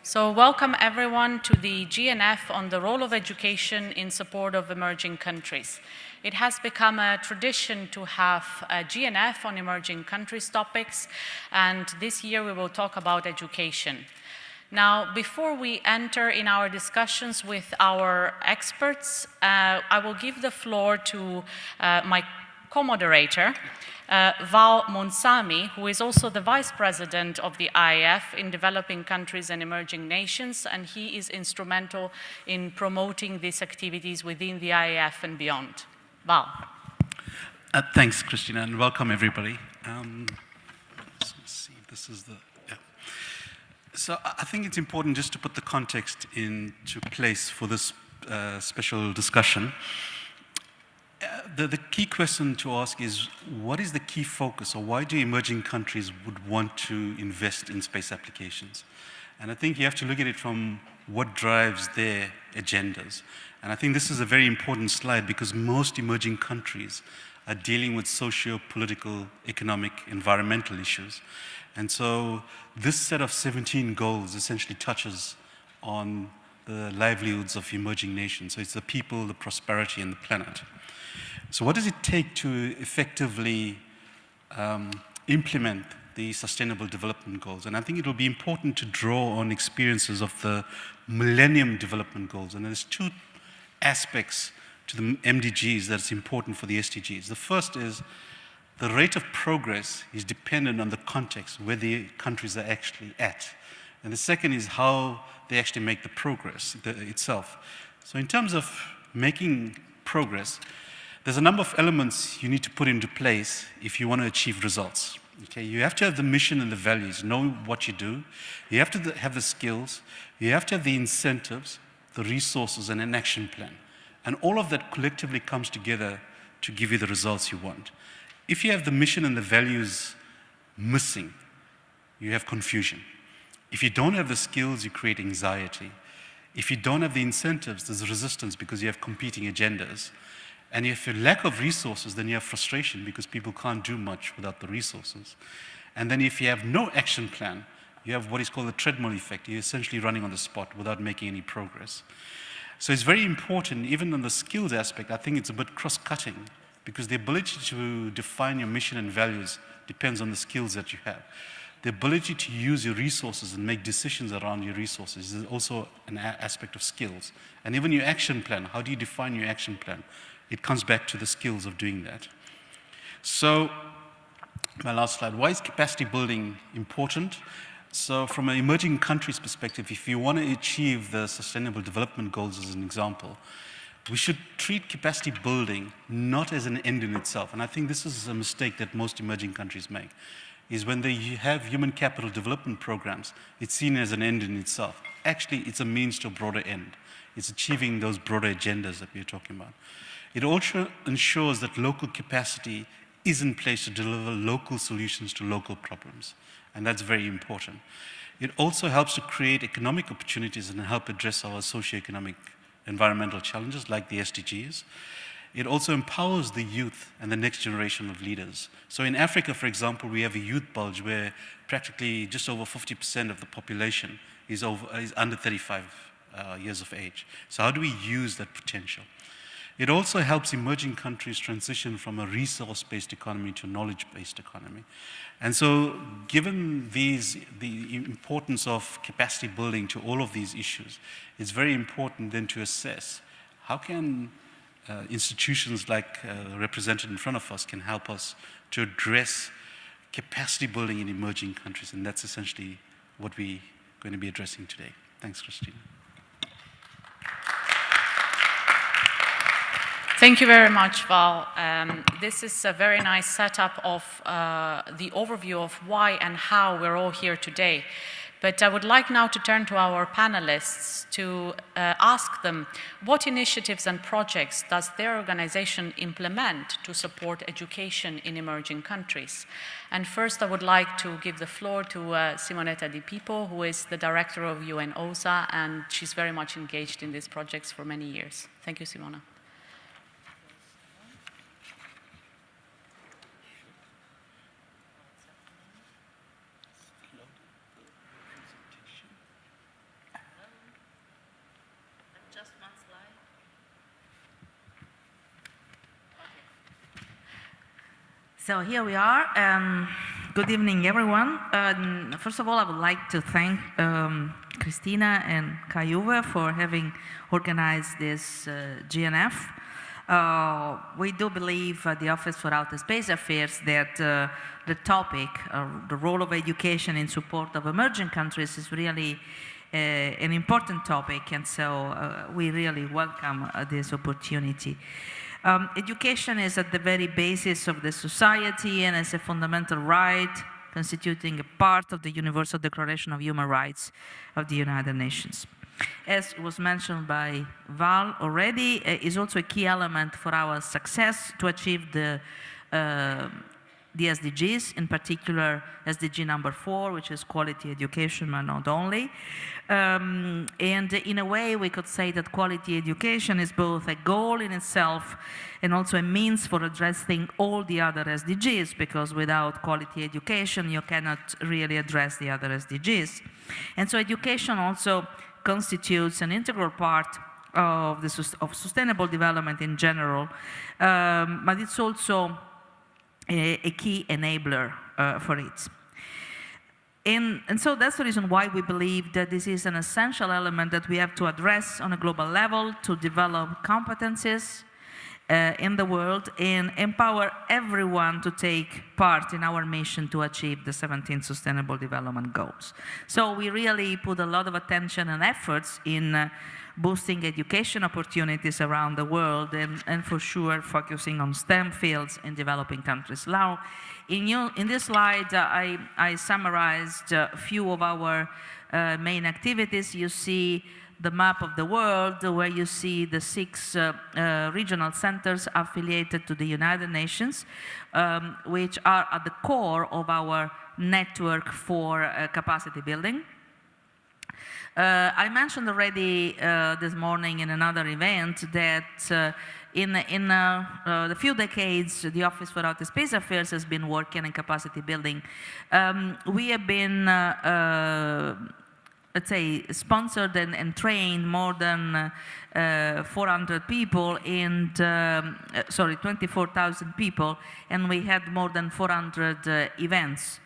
So welcome everyone to the GNF on the role of education in support of emerging countries. It has become a tradition to have a GNF on emerging countries topics, and this year we will talk about education. Now, before we enter in our discussions with our experts, I will give the floor to my co-moderator, Val Monsami, who is also the Vice President of the IAF in developing countries and emerging nations, and he is instrumental in promoting these activities within the IAF and beyond. Val. Thanks, Christina, and welcome everybody. Let's see, this is the, yeah. So I think it's important just to put the context into place for this special discussion. The key question to ask is, what is the key focus, or why do emerging countries would want to invest in space applications? And I think you have to look at it from what drives their agendas. And I think this is a very important slide because most emerging countries are dealing with socio-political, economic, environmental issues. And so this set of 17 goals essentially touches on the livelihoods of emerging nations. So it's the people, the prosperity, and the planet. So what does it take to effectively implement the Sustainable Development Goals? And I think it will be important to draw on experiences of the Millennium Development Goals. And there's two aspects to the MDGs that's important for the SDGs. The first is the rate of progress is dependent on the context where the countries are actually at. And the second is how they actually make the progress itself. So in terms of making progress, there's a number of elements you need to put into place if you want to achieve results. Okay, you have to have the mission and the values, know what you do. You have to have the skills. You have to have the incentives, the resources, and an action plan. And all of that collectively comes together to give you the results you want. If you have the mission and the values missing, you have confusion. If you don't have the skills, you create anxiety. If you don't have the incentives, there's resistance because you have competing agendas. And if you lack of resources, then you have frustration because people can't do much without the resources. And then if you have no action plan, you have what is called the treadmill effect. You're essentially running on the spot without making any progress. So it's very important, even on the skills aspect, I think it's a bit cross-cutting because the ability to define your mission and values depends on the skills that you have. The ability to use your resources and make decisions around your resources is also an aspect of skills. And even your action plan, how do you define your action plan? It comes back to the skills of doing that. So, my last slide, why is capacity building important? So from an emerging countries perspective, if you want to achieve the Sustainable Development Goals as an example, we should treat capacity building not as an end in itself. And I think this is a mistake that most emerging countries make, is when they have human capital development programs, it's seen as an end in itself. Actually, it's a means to a broader end. It's achieving those broader agendas that we're talking about. It also ensures that local capacity is in place to deliver local solutions to local problems, and that's very important. It also helps to create economic opportunities and help address our socioeconomic environmental challenges like the SDGs. It also empowers the youth and the next generation of leaders. So in Africa, for example, we have a youth bulge where practically just over 50% of the population is under 35 years of age. So how do we use that potential? It also helps emerging countries transition from a resource-based economy to a knowledge-based economy. And so given the importance of capacity building to all of these issues, it's very important then to assess how can institutions like represented in front of us can help us to address capacity building in emerging countries. And that's essentially what we're going to be addressing today. Thanks, Christina. Thank you very much, Val. This is a very nice setup of the overview of why and how we're all here today. But I would like now to turn to our panelists to ask them what initiatives and projects does their organization implement to support education in emerging countries. And first I would like to give the floor to Simonetta Di Pippo, who is the director of UN OSA, and she's very much engaged in these projects for many years. Thank you, Simona. So here we are. Good evening, everyone. First of all, I would like to thank Christina and Kayuva for having organized this GNF. We do believe at the Office for Outer Space Affairs that the topic, the role of education in support of emerging countries is really an important topic, and so we really welcome this opportunity. Education is at the very basis of the society and is a fundamental right constituting a part of the Universal Declaration of Human Rights of the United Nations. As was mentioned by Val already, is also a key element for our success to achieve the SDGs, in particular SDG number 4, which is quality education, but not only. And in a way, we could say that quality education is both a goal in itself and also a means for addressing all the other SDGs, because without quality education, you cannot really address the other SDGs. And so education also constitutes an integral part of sustainable development in general, but it's also a key enabler for it. And so that's the reason why we believe that this is an essential element that we have to address on a global level to develop competencies in the world and empower everyone to take part in our mission to achieve the 17 Sustainable Development Goals. So we really put a lot of attention and efforts in boosting education opportunities around the world and for sure focusing on STEM fields in developing countries. Now, in this slide, I summarized a few of our main activities. You see the map of the world where you see the 6 regional centers affiliated to the United Nations, which are at the core of our network for capacity building. I mentioned already this morning in another event that in the few decades the Office for Outer Space Affairs has been working in capacity building. We have been let's say, sponsored and trained more than 400 people and, 24,000 people, and we had more than 400 events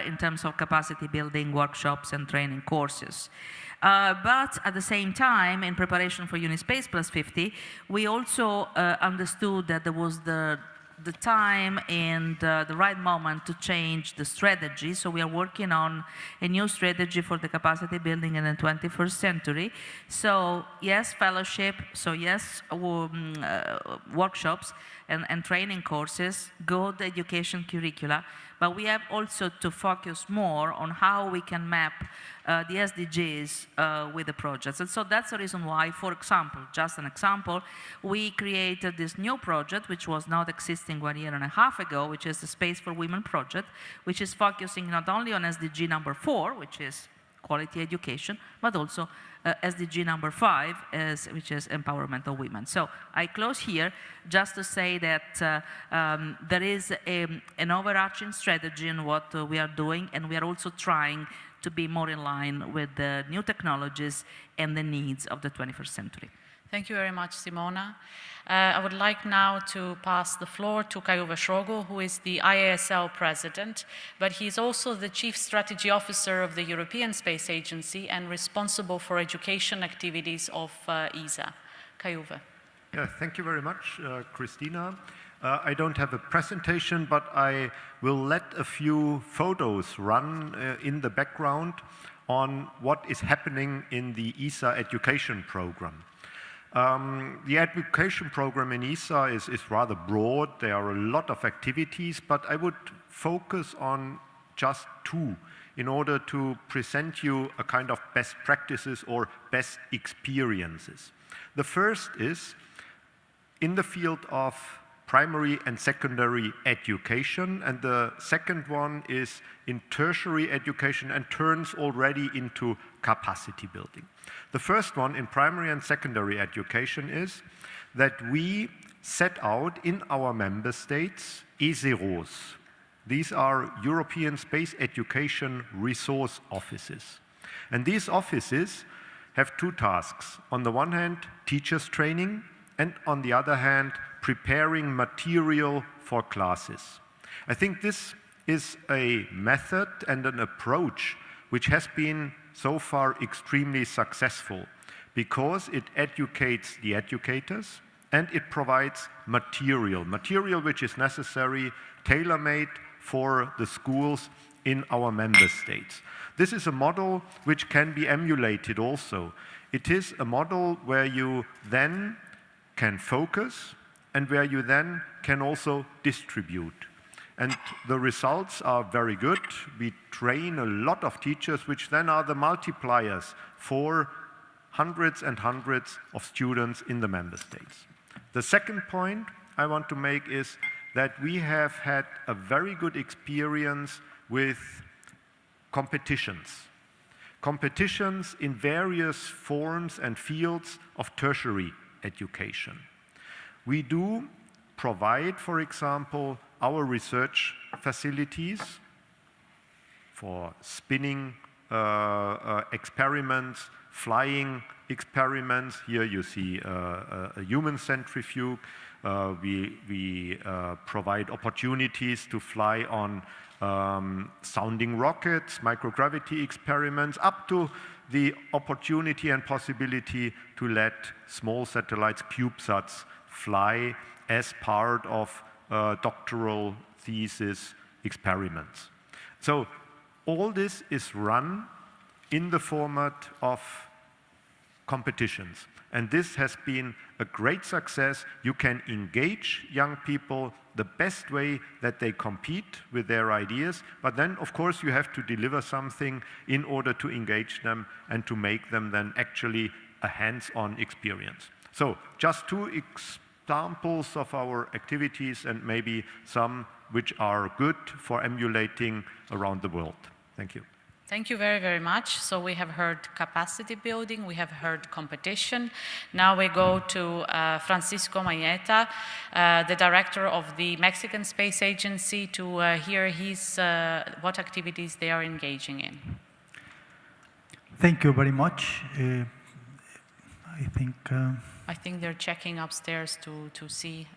in terms of capacity building workshops and training courses. But at the same time, in preparation for Unispace Plus 50, we also understood that there was the time and the right moment to change the strategy. So we are working on a new strategy for the capacity building in the 21st century. So yes, fellowship, so yes, workshops and training courses, good education curricula, but we have also to focus more on how we can map the SDGs with the projects. And so that's the reason why, for example, just an example, we created this new project, which was not existing 1.5 years ago, which is the Space for Women project, which is focusing not only on SDG number 4, which is quality education, but also SDG number 5, which is empowerment of women. So I close here just to say that there is an overarching strategy in what we are doing, and we are also trying to be more in line with the new technologies and the needs of the 21st century. Thank you very much, Simona. I would like now to pass the floor to Kayuva Shrogo, who is the IASL president, but he's also the Chief Strategy Officer of the European Space Agency and responsible for education activities of ESA. Kayuva. Yeah, thank you very much, Christina. I don't have a presentation, but I will let a few photos run in the background on what is happening in the ESA education program. The education program in ESA is rather broad. There are a lot of activities, but I would focus on just 2 in order to present you a kind of best practices or best experiences. The first is in the field of primary and secondary education, and the second one is in tertiary education and turns already into capacity building. The first one in primary and secondary education is that we set out in our member states ESEROs. These are European Space Education Resource Offices. And these offices have 2 tasks. On the one hand, teachers training, and on the other hand, preparing material for classes. I think this is a method and an approach which has been so far extremely successful because it educates the educators and it provides material which is necessary, tailor-made for the schools in our member states. This is a model which can be emulated also. It is a model where you then can focus and where you then can also distribute. And the results are very good. We train a lot of teachers, which then are the multipliers for hundreds and hundreds of students in the member states. The second point I want to make is that we have had a very good experience with competitions. Competitions in various forms and fields of tertiary education. We do provide, for example, our research facilities for spinning experiments, flying experiments. Here you see a human centrifuge. We provide opportunities to fly on sounding rockets, microgravity experiments, up to the opportunity and possibility to let small satellites, CubeSats, fly as part of doctoral thesis experiments. So all this is run in the format of competitions. And this has been a great success. You can engage young people the best way that they compete with their ideas. But then, of course, you have to deliver something in order to engage them and to make them then actually a hands-on experience. So just two examples of our activities and maybe some which are good for emulating around the world. Thank you. Thank you very, very much. So we have heard capacity building, we have heard competition. Now we go to Francisco Mañeta, the director of the Mexican Space Agency, to hear what activities they are engaging in. Thank you very much. I think they're checking upstairs to see.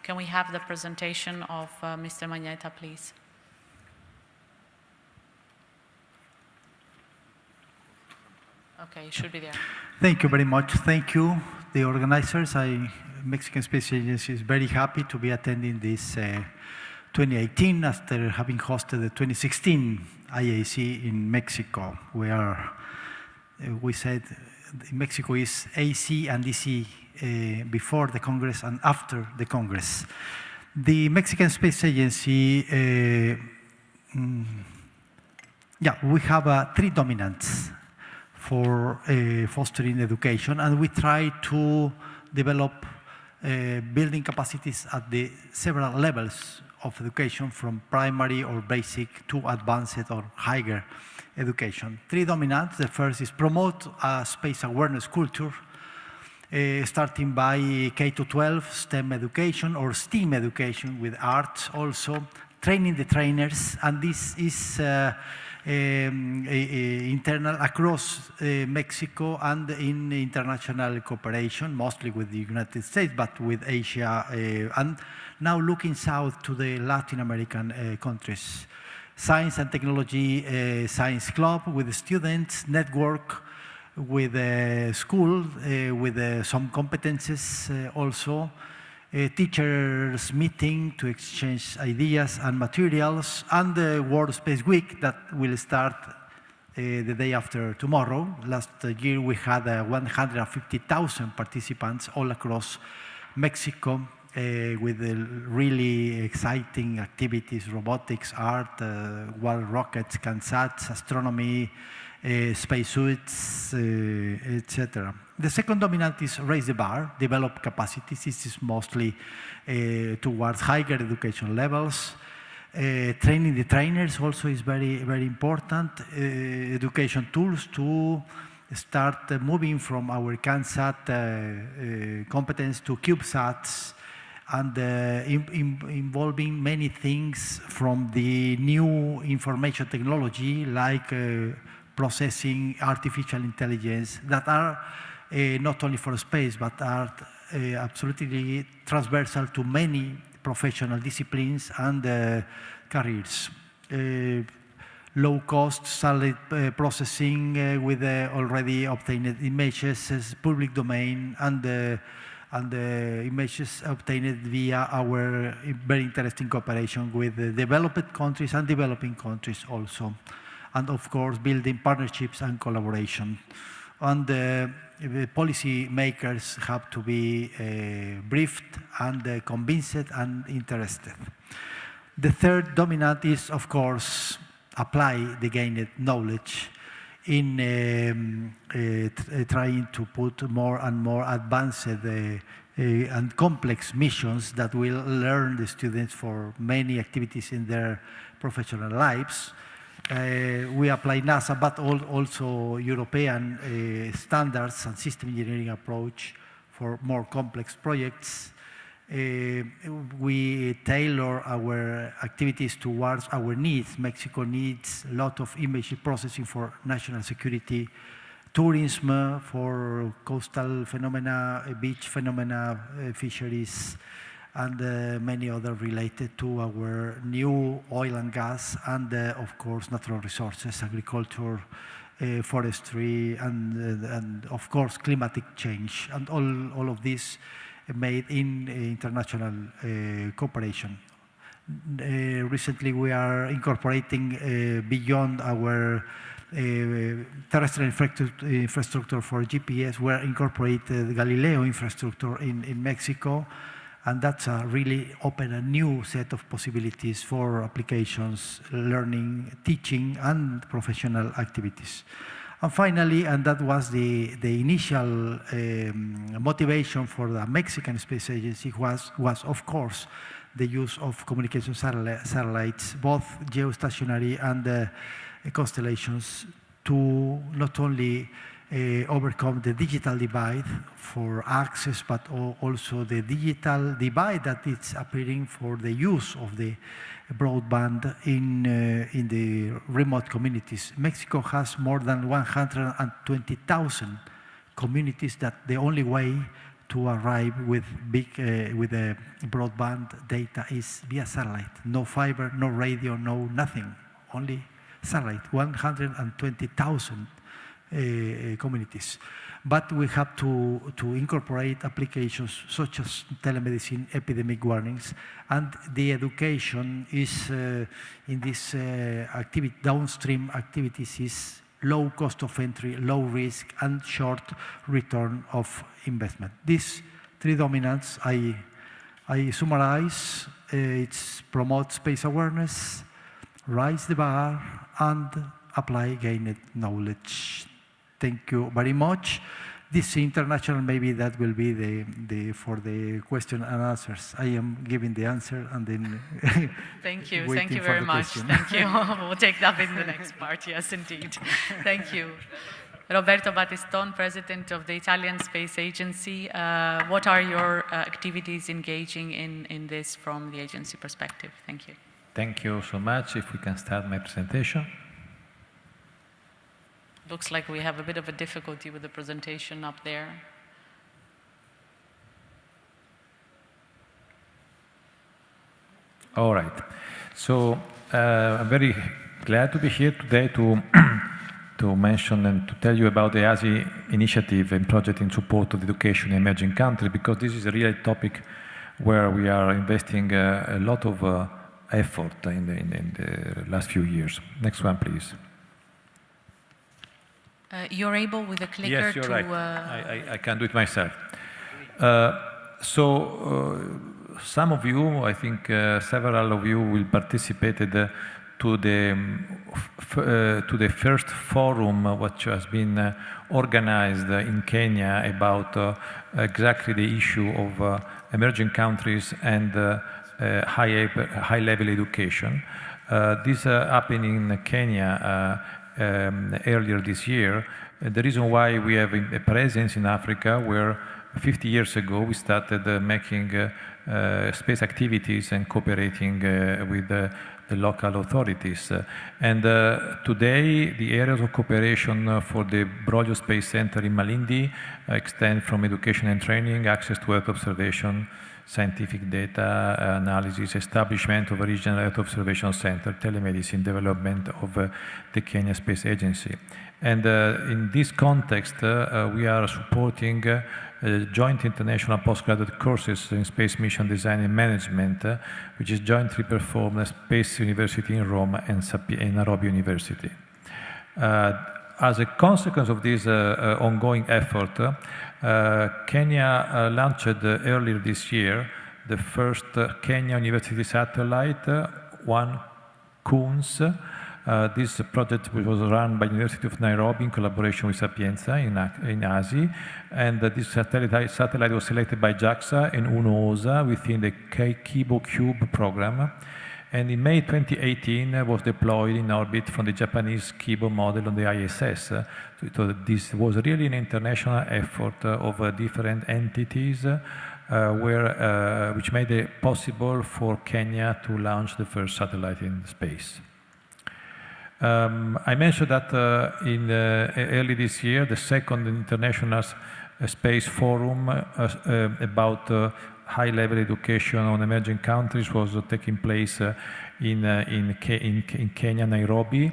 Can we have the presentation of Mr. Mañeta, please? Okay, it should be there. Thank you very much. Thank you, the organizers. Mexican Space Agency is very happy to be attending this 2018 after having hosted the 2016 IAC in Mexico, where we said Mexico is AC and DC before the Congress and after the Congress. The Mexican Space Agency, we have three dominants for fostering education, and we try to develop building capacities at the several levels of education, from primary or basic to advanced or higher education. Three dominants. The first is promote a space awareness culture, starting by K-12 STEM education or STEAM education with arts also, training the trainers, and this is internal across Mexico and in international cooperation, mostly with the United States, but with Asia, and now looking south to the Latin American countries. Science and Technology Science Club with the students, network with the school, with some competences also, teachers meeting to exchange ideas and materials, and the World Space Week that will start the day after tomorrow. Last year we had 150,000 participants all across Mexico with really exciting activities, robotics, art, wild rockets, CANSATs, astronomy, spacesuits, etc. The second dominant is raise the bar, develop capacities. This is mostly towards higher education levels. Training the trainers also is very, very important. Education tools to start moving from our CANSAT competence to CubeSats, and involving many things from the new information technology like processing, artificial intelligence, that are not only for space, but are absolutely transversal to many professional disciplines and careers. Low-cost solid processing with already obtained images as public domain and the images obtained via our very interesting cooperation with the developed countries and developing countries also. And of course, building partnerships and collaboration. And the policy makers have to be briefed and convinced and interested. The third dominant is, of course, apply the gained knowledge in trying to put more and more advanced and complex missions that will learn the students for many activities in their professional lives. We apply NASA, but also European standards and system engineering approach for more complex projects. We tailor our activities towards our needs. Mexico needs a lot of image processing for national security, tourism for coastal phenomena, beach phenomena, fisheries, and many other related to our new oil and gas, and of course natural resources, agriculture, forestry, and of course climatic change, and all of this made in international cooperation. Recently we are incorporating beyond our terrestrial infrastructure for GPS, we are incorporated Galileo infrastructure in Mexico, and that's really opened a new set of possibilities for applications, learning, teaching, and professional activities. And finally, and that was the initial motivation for the Mexican Space Agency was of course the use of communication satellites, both geostationary and constellations, to not only overcome the digital divide for access, but also the digital divide that is appearing for the use of the broadband in the remote communities. Mexico has more than 120,000 communities that the only way to arrive with broadband data is via satellite. No fiber, no radio, no nothing, only satellite. 120,000 communities. But we have to incorporate applications such as telemedicine, epidemic warnings, and the education is in this downstream activities is low cost of entry, low risk, and short return of investment. These three dominants I summarize. It's promote space awareness, raise the bar, and apply gained knowledge. Thank you very much. This international, maybe that will be for the question and answers. I am giving the answer and then Thank you very much. Thank you. We'll take that in the next part. Yes, indeed. Thank you. Roberto Battiston, President of the Italian Space Agency. What are your activities engaging in this from the agency perspective? Thank you. Thank you so much. If we can start my presentation. Looks like we have a bit of a difficulty with the presentation up there. All right. So I'm very glad to be here today to mention and to tell you about the IAC initiative and project in support of education in emerging countries, because this is a real topic where we are investing a lot of effort in the last few years. Next one, please. You're able with a clicker yes, you're to... right. I can do it myself. Some of you, I think several of you will participate to the first forum which has been organized in Kenya about exactly the issue of emerging countries and high-level education. This happened in Kenya earlier this year. The reason why we have a presence in Africa, where 50 years ago we started making space activities and cooperating with the local authorities. And today the areas of cooperation for the Broglio Space Center in Malindi extend from education and training, access to Earth observation, scientific data analysis, establishment of a regional Earth observation center, telemedicine, development of the Kenya Space Agency. And in this context, we are supporting joint international postgraduate courses in space mission design and management, which is jointly performed at Space University in Rome and Nairobi University. As a consequence of this ongoing effort, Kenya launched earlier this year the first Kenya University satellite, one KUNS. This project was run by the University of Nairobi in collaboration with Sapienza in ASI, and this satellite was selected by JAXA and UNOOSA within the Kibo Cube program, and in May 2018 was deployed in orbit from the Japanese Kibo model on the ISS. So this was really an international effort of different entities which made it possible for Kenya to launch the first satellite in space. I mentioned that early this year, the second International Space Forum about high-level education on emerging countries was taking place in Kenya, Nairobi.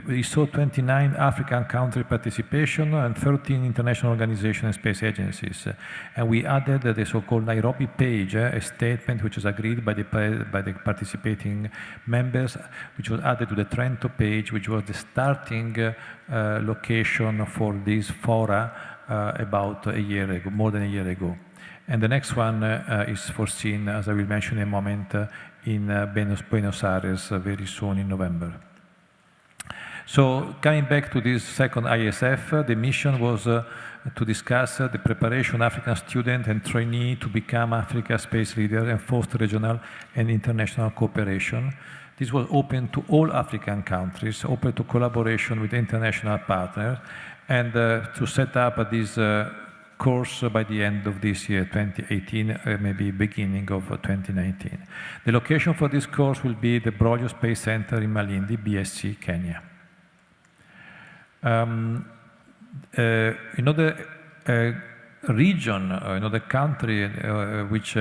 We saw 29 African country participation and 13 international organizations and space agencies. And we added the so-called Nairobi page, a statement which was agreed by the participating members, which was added to the Trento page, which was the starting location for this fora about a year ago, more than a year ago. And the next one is foreseen, as I will mention in a moment, in Buenos Aires very soon in November. So coming back to this second ISF, the mission was to discuss the preparation of African student and trainee to become Africa's space leader and foster regional and international cooperation. This was open to all African countries, open to collaboration with international partners, and to set up this course by the end of this year, 2018, maybe beginning of 2019. The location for this course will be the Broglio Space Center in Malindi, BSC, Kenya. Another region, another country which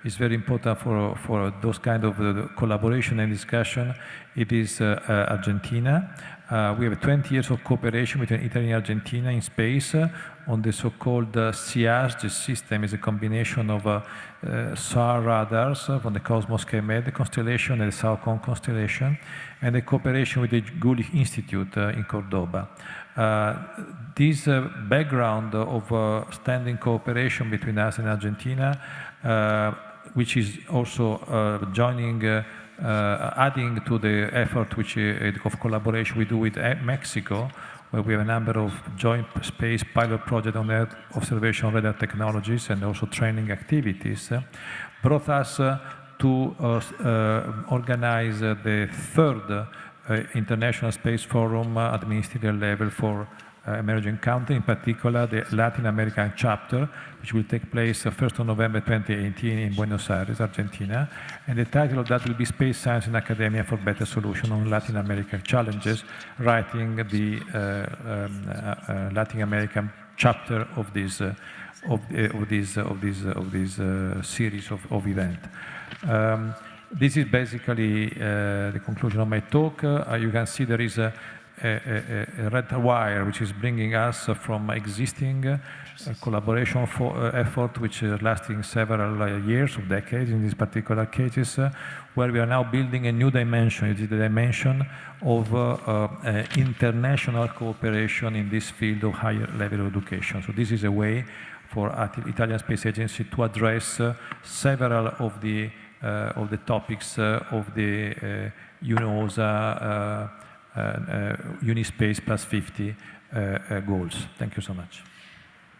is very important for those kind of collaboration and discussion, it is Argentina. We have 20 years of cooperation between Italy and Argentina in space on the so-called CIAS. The system is a combination of SAR radars from the Cosmos K-Med constellation and the Saucon constellation, and the cooperation with the Gulich Institute in Cordoba. This background of standing cooperation between us and Argentina, which is also adding to the effort of collaboration we do with Mexico, where we have a number of joint space pilot projects on Earth observation radar technologies and also training activities, brought us to organize the third International Space Forum at ministerial level for emerging countries, in particular the Latin American chapter, which will take place 1st of November 2018 in Buenos Aires, Argentina. And the title of that will be Space Science and Academia for Better Solutions on Latin American Challenges, writing the Latin American chapter of this series of events. This is basically the conclusion of my talk. You can see there is a red wire which is bringing us from existing collaboration effort which is lasting several years or decades in these particular cases, where we are now building a new dimension. It is the dimension of international cooperation in this field of higher level education. So this is a way for Italian Space Agency to address several of the topics of the UNOSA Unispace plus 50 goals. Thank you so much.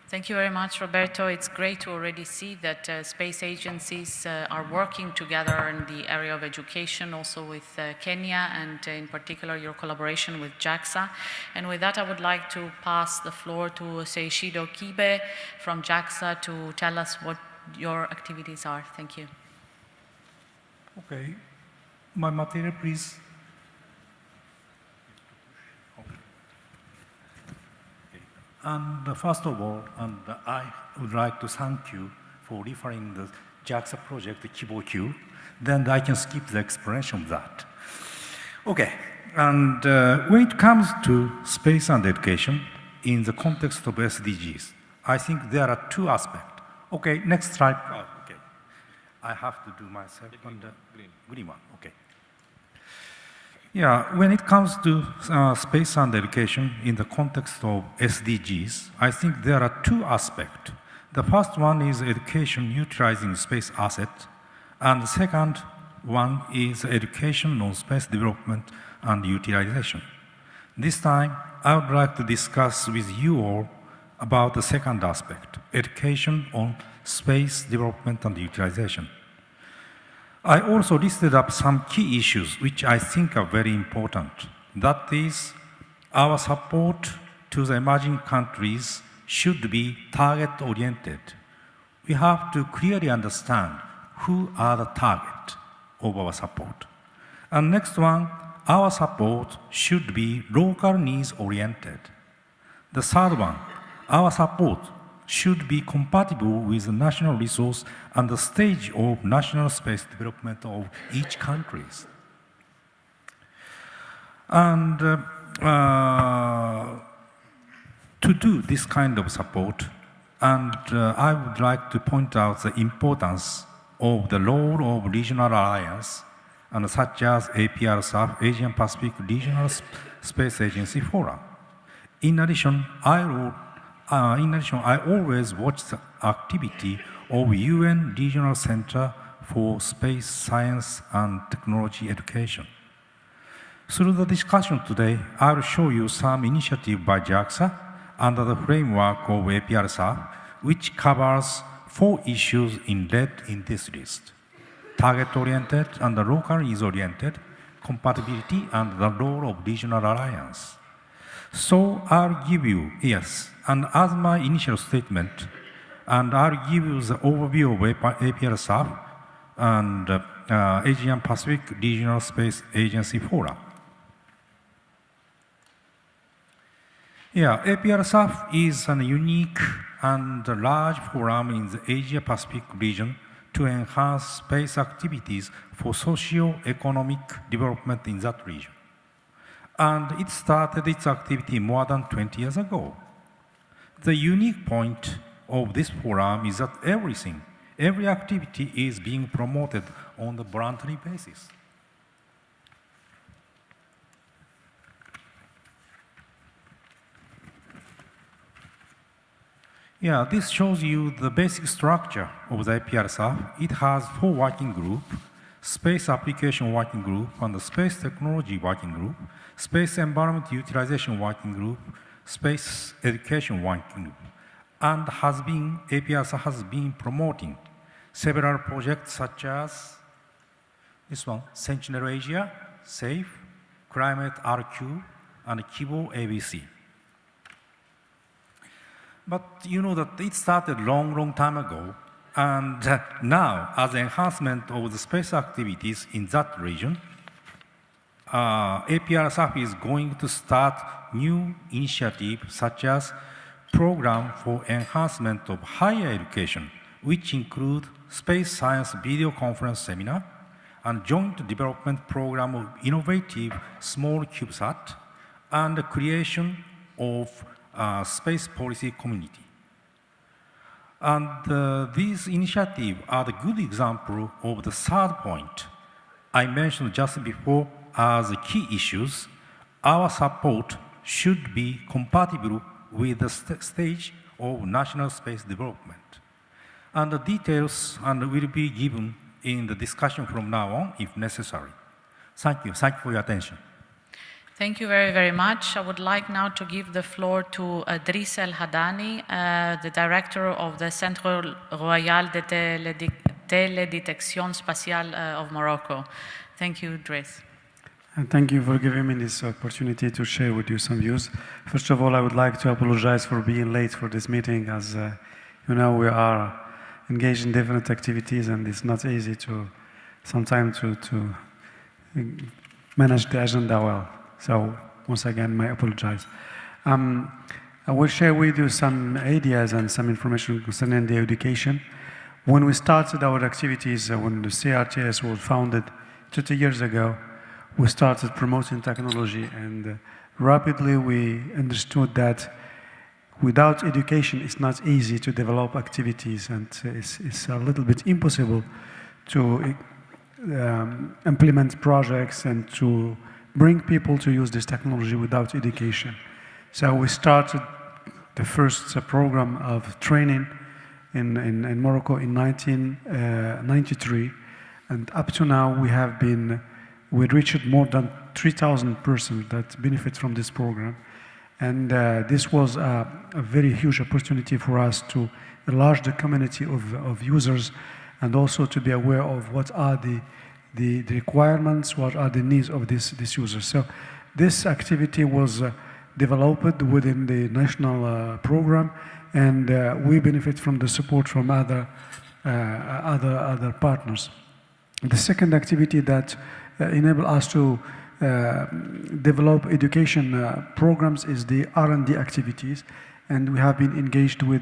Thank you very much, Roberto. It's great to already see that space agencies are working together in the area of education, also with Kenya, and in particular your collaboration with JAXA. And with that, I would like to pass the floor to Seishido Kibe from JAXA to tell us what your activities are. Thank you. Okay. My material, please. And first of all, I would like to thank you for referring the JAXA project, Kibo-Q, then I can skip the explanation of that. Okay, and when it comes to space and education in the context of SDGs, I think there are two aspects. Okay, next slide. Oh, okay. I have to do myself on the green one. Okay. Yeah, when it comes to space and education in the context of SDGs, I think there are two aspects. The first one is education utilizing space assets, and the second one is education on space development and utilization. This time, I would like to discuss with you all about the second aspect, education on space development and utilization. I also listed up some key issues which I think are very important. That is, our support to the emerging countries should be target-oriented. We have to clearly understand who are the target of our support. And next one, our support should be local needs-oriented. The third one, our support should be compatible with the national resource and the stage of national space development of each country. And to do this kind of support, and I would like to point out the importance of the role of regional alliance, and such as APRSAF, Asian Pacific Regional Space Agency Forum. In addition, I always watch the activity of UN Regional Center for Space Science and Technology Education. Through the discussion today, I will show you some initiative by JAXA under the framework of APRSAF, which covers 4 issues in red in this list: target-oriented and the local needs-oriented, compatibility, and the role of regional alliance. So I'll give you, yes, and as my initial statement, and I'll give you the overview of APRSAF and Asian Pacific Regional Space Agency Forum. Yeah, APRSAF is a unique and large forum in the Asia-Pacific region to enhance space activities for socio-economic development in that region. And it started its activity more than 20 years ago. The unique point of this forum is that every activity is being promoted on the voluntary basis. Yeah, this shows you the basic structure of the APRSAF. It has 4 working groups: Space Application Working Group and the Space Technology Working Group, Space Environment Utilization Working Group, Space Education Working Group. And APRSAF has been promoting several projects such as this one, Sentinel Asia, SAFE, Climate RQ, and Kibo ABC. But you know that it started long time ago, and now, as enhancement of the space activities in that region, APRSAF is going to start new initiatives such as Program for Enhancement of Higher Education, which include Space Science Video Conference Seminar and Joint Development Program of Innovative Small CubeSat, and the creation of Space Policy Community. And these initiatives are the good example of the third point I mentioned just before as key issues. Our support should be compatible with the stage of national space development. And the details will be given in the discussion from now on if necessary. Thank you. Thank you for your attention. Thank you very much. I would like now to give the floor to Driss El Hadani, the director of the Centre Royal de Télédétection Spatiale of Morocco. Thank you, Driss. And thank you for giving me this opportunity to share with you some views. First of all, I would like to apologize for being late for this meeting, as you know, we are engaged in different activities and it's not easy to sometimes to manage the agenda well. So once again, I apologize. I will share with you some ideas and some information concerning the education. When we started our activities, when the CRTS was founded 30 years ago, we started promoting technology, and rapidly we understood that without education it's not easy to develop activities, and it's a little bit impossible to implement projects and to bring people to use this technology without education. So we started the first program of training in Morocco in 1993, and up to now we reached more than 3,000 persons that benefit from this program. And this was a very huge opportunity for us to enlarge the community of users, and also to be aware of what are the requirements, what are the needs of these users. So this activity was developed within the national program, and we benefit from the support from other partners. The second activity that enabled us to develop education programs is the R&D activities, and we have been engaged with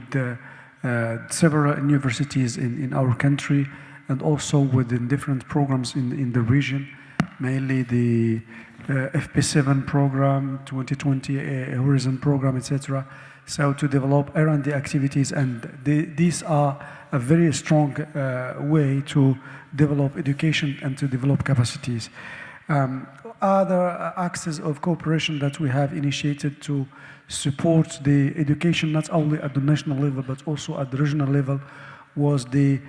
several universities in our country, and also within different programs in the region, mainly the FP7 program, 2020 Horizon program, etc. So to develop R&D activities, and these are a very strong way to develop education and to develop capacities. Other axes of cooperation that we have initiated to support the education, not only at the national level but also at the regional level, was the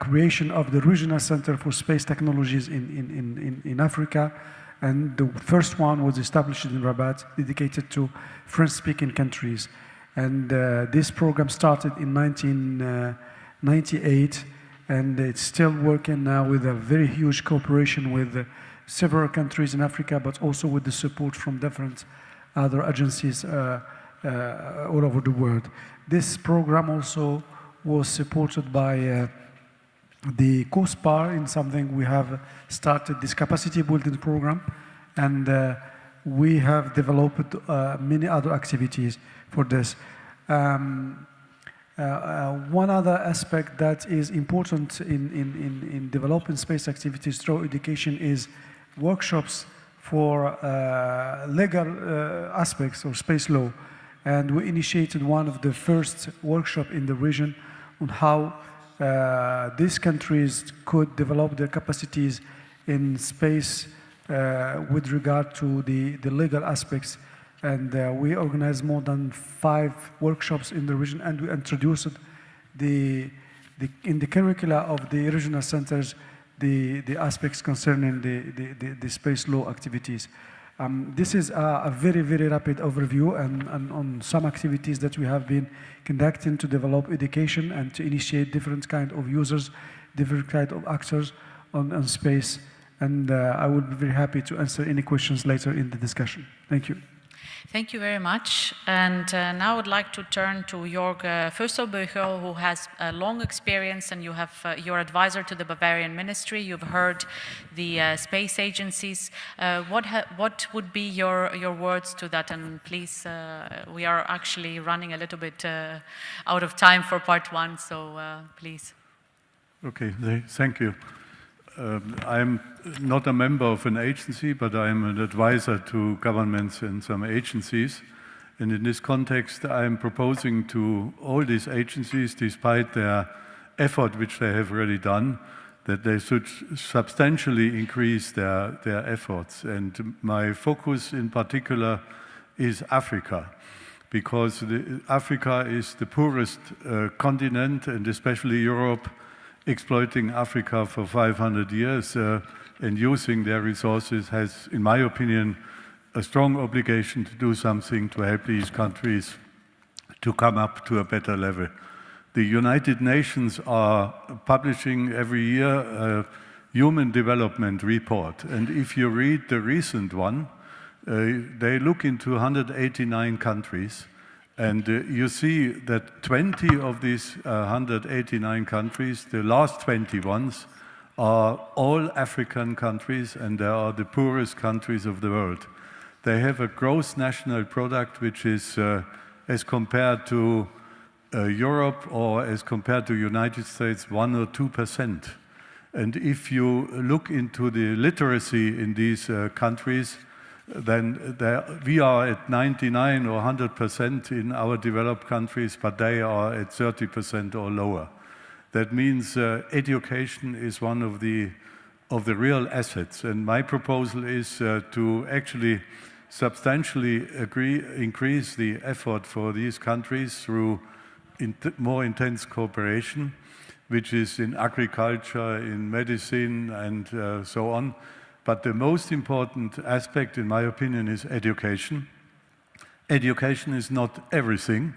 creation of the Regional Center for Space Technologies in Africa. And the first one was established in Rabat, dedicated to French-speaking countries. And this program started in 1998, and it's still working now with a very huge cooperation with several countries in Africa, but also with the support from different other agencies all over the world. This program also was supported by the COSPAR in something we have started, this capacity building program, and we have developed many other activities for this. One other aspect that is important in developing space activities through education is workshops for legal aspects of space law. And we initiated one of the first workshops in the region on how these countries could develop their capacities in space with regard to the legal aspects. And we organized more than 5 workshops in the region, and we introduced in the curricula of the regional centers the aspects concerning the space law activities. This is a very, very rapid overview and on some activities that we have been conducting to develop education and to initiate different kind of users, different kind of actors on space. And I would be very happy to answer any questions later in the discussion. Thank you. Thank you very much. And now I would like to turn to Jörg Fürstenbüchel, who has a long experience, and you have your advisor to the Bavarian Ministry. You've heard the space agencies. What would be your words to that? And please, we are actually running a little bit out of time for part 1, so please. Okay, thank you. I'm not a member of an agency, but I'm an advisor to governments and some agencies. And in this context, I'm proposing to all these agencies, despite their effort which they have already done, that they should substantially increase their efforts. And my focus in particular is Africa, because Africa is the poorest continent, and especially Europe, exploiting Africa for 500 years and using their resources has, in my opinion, a strong obligation to do something to help these countries to come up to a better level. The United Nations are publishing every year a human development report, and if you read the recent one, they look into 189 countries. And you see that 20 of these 189 countries, the last 20 ones, are all African countries, and they are the poorest countries of the world. They have a gross national product which is, as compared to Europe, or as compared to United States, 1 or 2%. And if you look into the literacy in these countries, then we are at 99 or 100% in our developed countries, but they are at 30% or lower. That means education is one of the real assets. And my proposal is to actually substantially increase the effort for these countries through more intense cooperation, which is in agriculture, in medicine, and so on. But the most important aspect, in my opinion, is education. Education is not everything,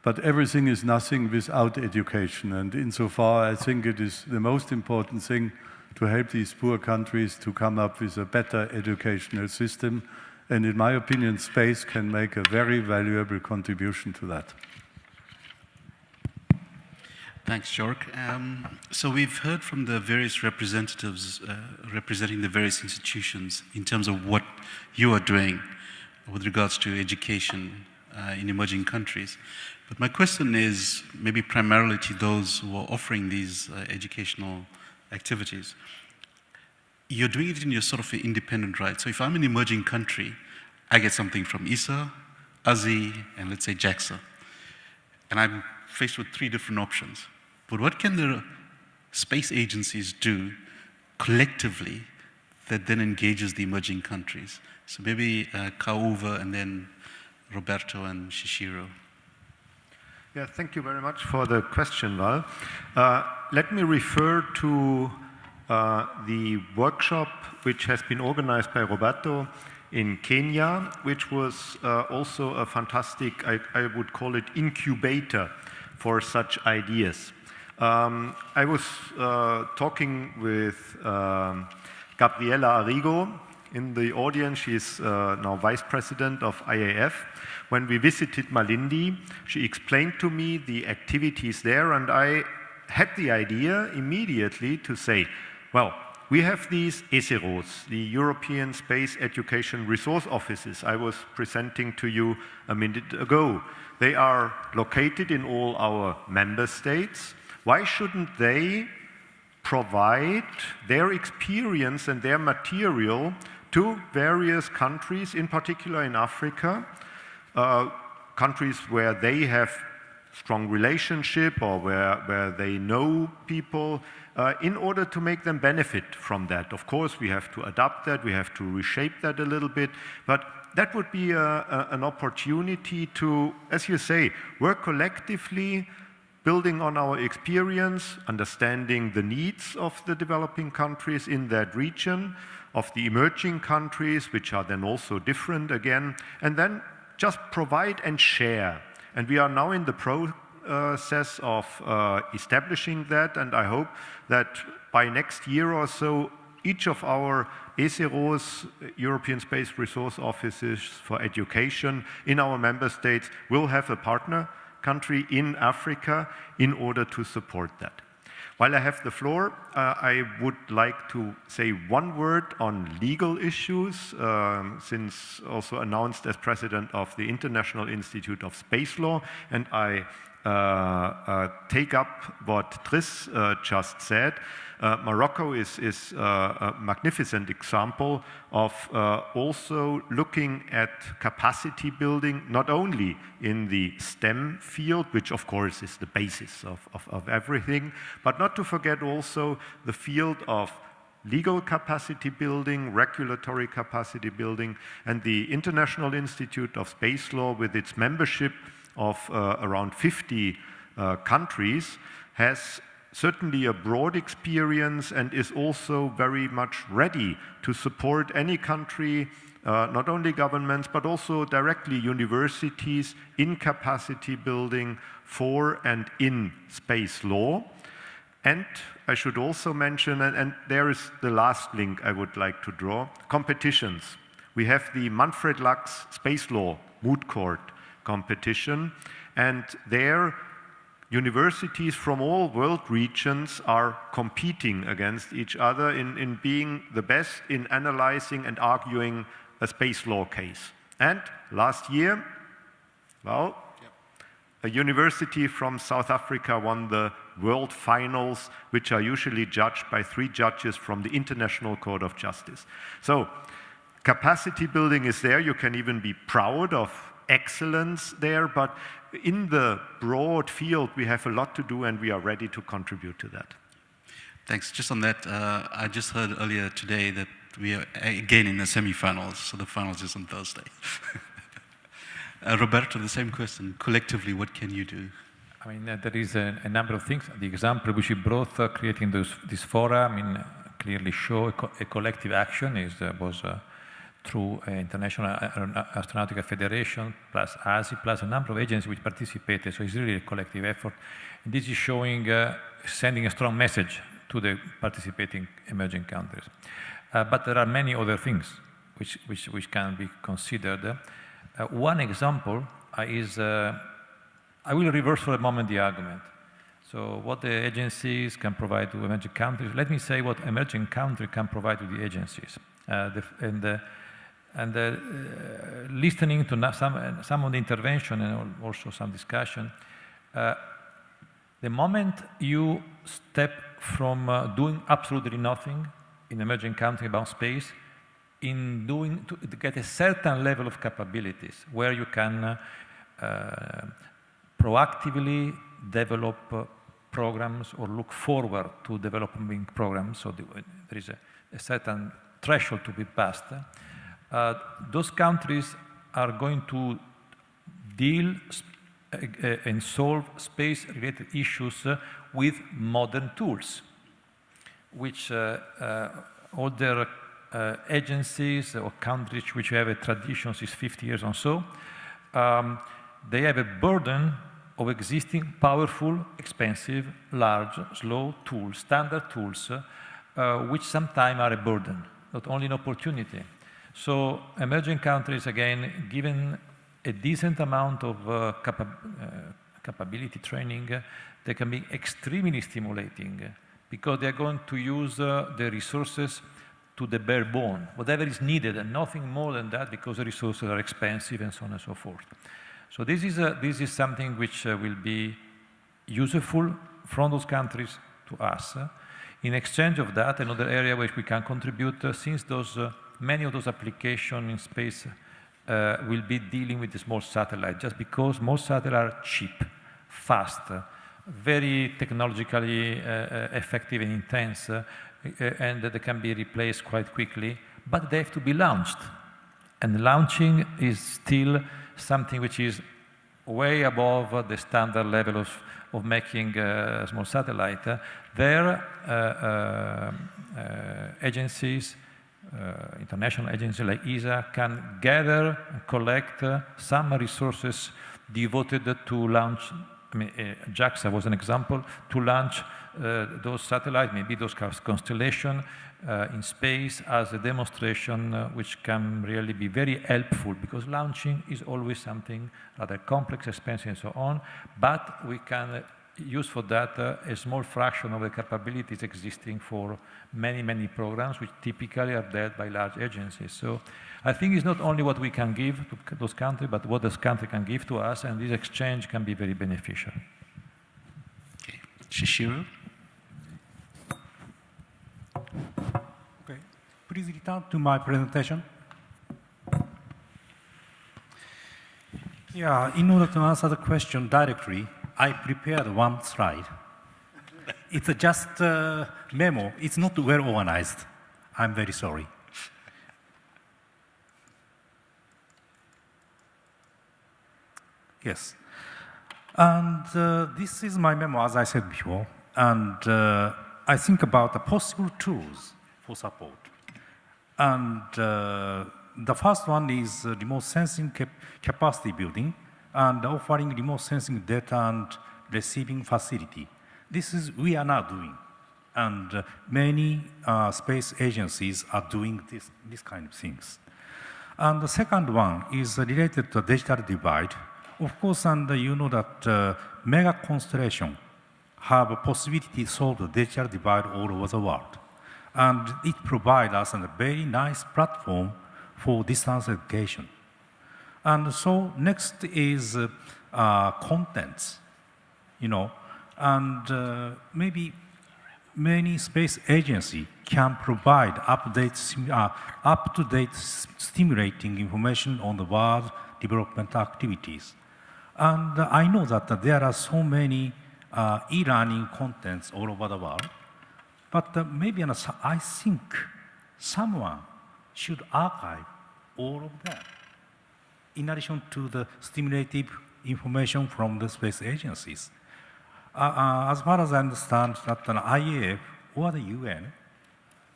but everything is nothing without education. And insofar, I think it is the most important thing to help these poor countries to come up with a better educational system. And in my opinion, space can make a very valuable contribution to that. Thanks, Jörg. So we've heard from the various representatives representing the various institutions in terms of what you are doing with regards to education in emerging countries. But my question is maybe primarily to those who are offering these educational activities. You're doing it in your sort of independent right. So if I'm an emerging country, I get something from ISA, ASI, and let's say JAXA. And I'm faced with 3 different options. But what can the space agencies do collectively that then engages the emerging countries? So maybe Kauve and then Roberto and Shishiro. Yeah, thank you very much for the question, Val. Let me refer to the workshop which has been organized by Roberto in Kenya, which was also a fantastic, I would call it, incubator for such ideas. I was talking with Gabriela Arrigo in the audience. She is now vice president of IAF. When we visited Malindi, she explained to me the activities there, and I had the idea immediately to say, well, we have these ESEROs, the European Space Education Resource Offices I was presenting to you a minute ago. They are located in all our member states. Why shouldn't they provide their experience and their material to various countries, in particular in Africa, countries where they have strong relationship or where they know people, in order to make them benefit from that. Of course, we have to adapt that, we have to reshape that a little bit, but that would be an opportunity to, as you say, work collectively, building on our experience, understanding the needs of the developing countries in that region, of the emerging countries, which are then also different again, and then just provide and share. And we are now in the process of establishing that, and I hope that by next year or so, each of our ESEROs, European Space Resource Offices for Education in our member states, will have a partner country in Africa in order to support that. While I have the floor, I would like to say one word on legal issues, since also announced as president of the International Institute of Space Law, and I take up what Tris just said. Morocco is a magnificent example of also looking at capacity building, not only in the STEM field, which of course is the basis of everything, but not to forget also the field of legal capacity building, regulatory capacity building, and the International Institute of Space Law, with its membership of around 50 countries, has certainly a broad experience and is also very much ready to support any country, not only governments, but also directly universities in capacity building for and in space law. And I should also mention, and there is the last link I would like to draw, competitions. We have the Manfred Lachs Space Law Moot Court competition, and there universities from all world regions are competing against each other in being the best in analyzing and arguing a space law case. And last year, well, A university from South Africa won the world finals, which are usually judged by 3 judges from the International Court of Justice. So capacity building is there. You can even be proud of excellence there, but in the broad field, we have a lot to do, and we are ready to contribute to that. Thanks. Just on that, I just heard earlier today that we are again in the semi-finals, so the finals is on Thursday. Roberto, the same question. Collectively, what can you do? I mean, there is a number of things. The example which you brought, creating this fora, I mean, clearly show a collective action was through International Astronautical Federation, plus IAC, plus a number of agencies which participated. So it's really a collective effort. And this is showing, sending a strong message to the participating emerging countries. But there are many other things which can be considered. One example is, I will reverse for a moment the argument. So what the agencies can provide to emerging countries, let me say what emerging countries can provide to the agencies. Listening to some of the intervention and also some discussion, the moment you step from doing absolutely nothing in emerging countries about space, to get a certain level of capabilities where you can proactively develop programs or look forward to developing programs, so there is a certain threshold to be passed. Those countries are going to deal and solve space-related issues with modern tools, which other agencies or countries which have a tradition since 50 years or so, they have a burden of existing powerful, expensive, large, slow tools, standard tools, which sometimes are a burden, not only an opportunity. So emerging countries, again, given a decent amount of capability training, they can be extremely stimulating because they're going to use the resources to the bare bone, whatever is needed, and nothing more than that because the resources are expensive and so on and so forth. So this is something which will be useful from those countries to us. In exchange of that, another area which we can contribute, since many of those applications in space will be dealing with the small satellite, just because most satellites are cheap, fast, very technologically effective and intense, and they can be replaced quite quickly, but they have to be launched. And launching is still something which is way above the standard level of making a small satellite. Their agencies, international agencies like ESA, can gather and collect some resources devoted to launch. I mean, JAXA was an example, to launch those satellites, maybe those constellations in space as a demonstration which can really be very helpful, because launching is always something rather complex, expensive and so on, but we can use for that a small fraction of the capabilities existing for many, many programs which typically are dealt by large agencies. So I think it's not only what we can give to those countries, but what those countries can give to us, and this exchange can be very beneficial. Okay. Shishiro? Okay. Please return to my presentation. Yeah, in order to answer the question directly, I prepared one slide. It's just a memo. It's not well organized. I'm very sorry. Yes. And this is my memo, as I said before. And I think about the possible tools for support. And the first one is remote sensing capacity building, and offering remote sensing data and receiving facility. This is we are now doing, and many space agencies are doing this kind of things. And the second one is related to digital divide. Of course, and you know that mega constellation have a possibility to solve the digital divide all over the world, and it provides us a very nice platform for distance education. And so next is contents, and maybe many space agencies can provide up-to-date stimulating information on the world development activities. And I know that there are so many e-learning contents all over the world, but maybe I think someone should archive all of them, in addition to the stimulative information from the space agencies. As far as I understand, that an IAF or the UN,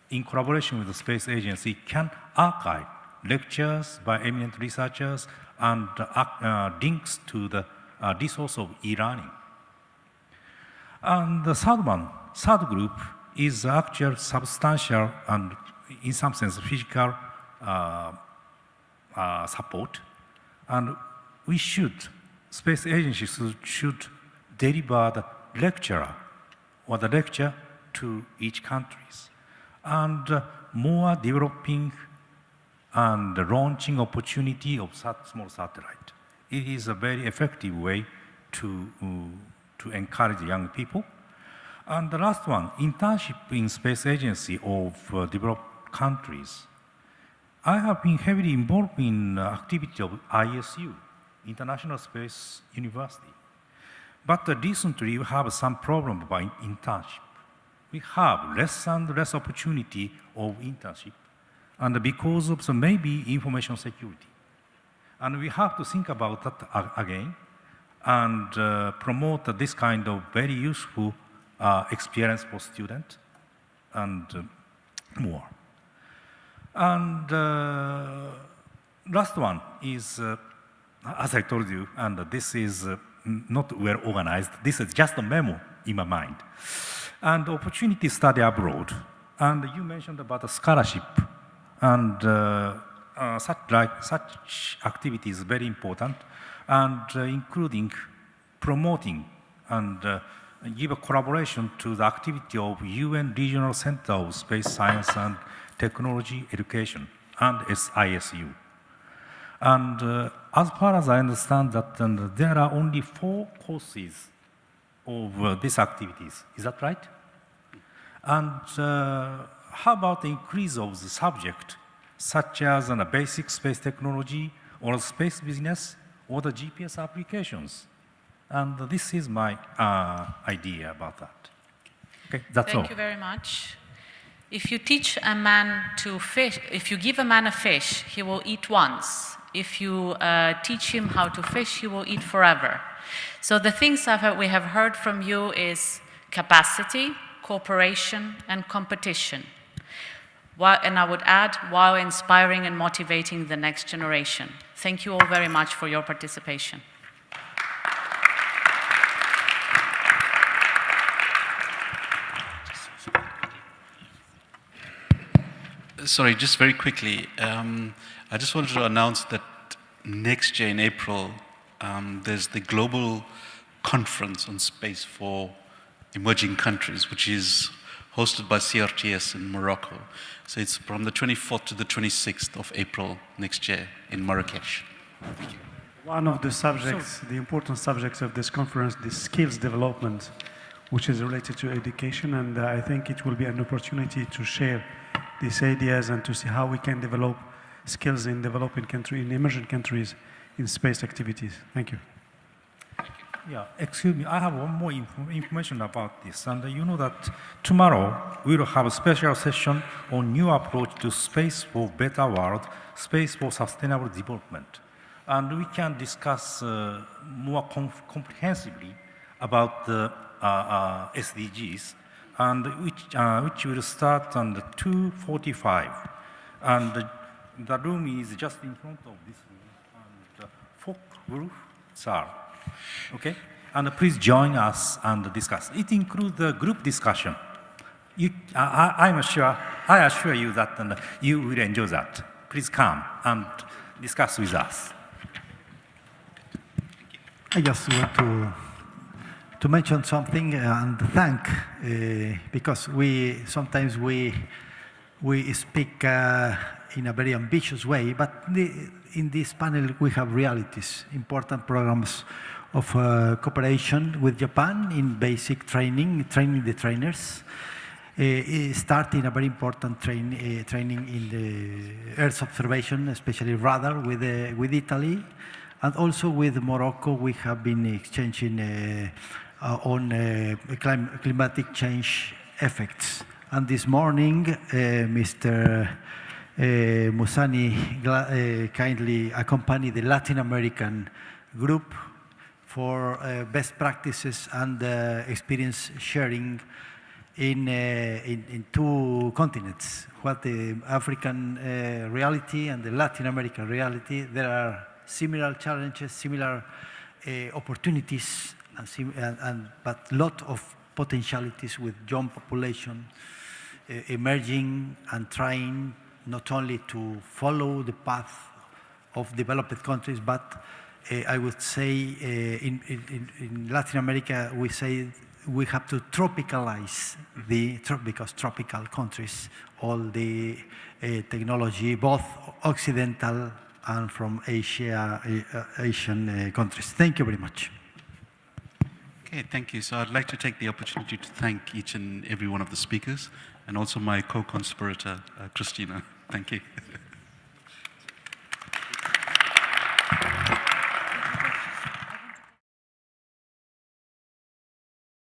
in collaboration with the space agency, can archive lectures by eminent researchers and links to the resource of e-learning. And the third group is actual substantial and, in some sense, physical support. And space agencies should deliver the lecturer or the lecture to each countries. And more developing and launching opportunity of small satellite. It is a very effective way to encourage young people. And the last one, internship in space agency of developed countries. I have been heavily involved in activity of ISU, International Space University. But recently we have some problem about internship. We have less and less opportunity of internship, and because of maybe information security. And we have to think about that again and promote this kind of very useful experience for students and more. And last one is, as I told you, and this is not well organized. This is just a memo in my mind. And opportunity study abroad. And you mentioned about a scholarship. And such activity is very important, and including promoting and give a collaboration to the activity of UN Regional Center of Space Science and Technology Education and ISU. And as far as I understand that there are only 4 courses of these activities. Is that right? And how about the increase of the subject, such as basic space technology or space business or the GPS applications? And this is my idea about that. Okay, that's all. Thank you very much. If you teach a man to fish, if you give a man a fish, he will eat once. If you teach him how to fish, he will eat forever. So the things we have heard from you is capacity, cooperation, and competition. And I would add, while inspiring and motivating the next generation. Thank you all very much for your participation. Sorry, just very quickly. I just wanted to announce that next year in April, there's the Global Conference on Space for Emerging Countries, which is hosted by CRTS in Morocco. So it's from the 24th to the 26th of April next year in Marrakesh. Thank you. One of the subjects, the important subjects of this conference, the skills development, which is related to education, and I think it will be an opportunity to share these ideas and to see how we can develop skills in developing countries, in emerging countries, in space activities. Thank you. Yeah, excuse me, I have one more information about this. And you know that tomorrow we will have a special session on new approach to space for better world, space for sustainable development. And we can discuss more comprehensively about the SDGs, and which will start on the 2:45. And the room is just in front of this room, and the folk groups are. Okay? And please join us and discuss. It includes the group discussion. I assure you that you will enjoy that. Please come and discuss with us. I just want to mention something and thank, because sometimes we speak in a very ambitious way, but in this panel we have realities, important programs of cooperation with Japan in basic training the trainers, starting a very important training in the Earth observation, especially radar with Italy, and also with Morocco we have been exchanging on climatic change effects. And this morning, Mr. Musani kindly accompanied the Latin American group for best practices and experience sharing in two continents, what the African reality and the Latin American reality. There are similar challenges, similar opportunities, but a lot of potentialities with young population emerging and trying not only to follow the path of developed countries, but I would say in Latin America we say we have to tropicalize because tropical countries, all the technology, both Occidental and from Asian countries. Thank you very much. Okay, thank you. So I'd like to take the opportunity to thank each and every one of the speakers and also my co-conspirator, Christina. Thank you.